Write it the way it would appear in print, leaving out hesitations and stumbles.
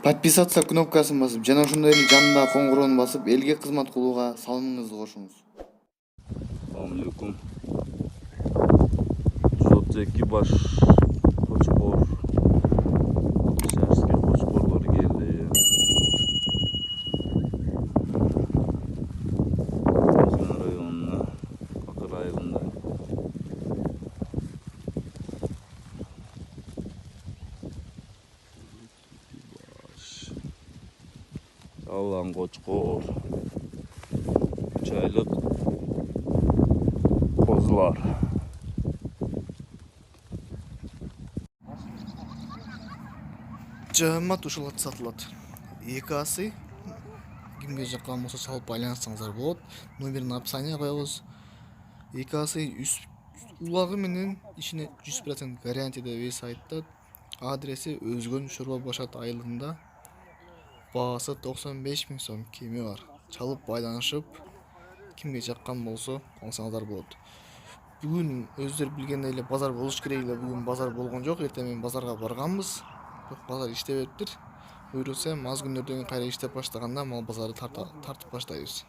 Подписаться кнопкасын басып, жана ошондой эле жанындагы коңгуроonu басып, элге кызмат кылууга салымыңызды кошуңуз. Assalamu alaikum. 132 baş Koçkor şehirske Kockoрлор geldi. Bizdin rayonuna Akır ayılında. Sağlam Koçkor. 3 aylık kozlar. Жамат ушулат сатылат. Эки асы кимге жаккан болсо чалып байланышсаңыздар болот. Номерин описанияга коебуз. Эки асы улагы менен ишине 100% гарантия деп эс айтат. Адреси Өзгөн Шорбо Башат айылында. Баасы 95 000 сом кеми бар. Чалып байланышып, кимге жаккан болсо алсаңыздар болот. Бүгүн өздөрү билгендей эле базар болуш керек эле. Бүгүн базар болгон жок. Эртең менен базарга барганбыз. Базар иштебептир. Буйрукса аз күндөрдөн кийин кайра иштеп баштаганда мал базары тартып баштайбыз.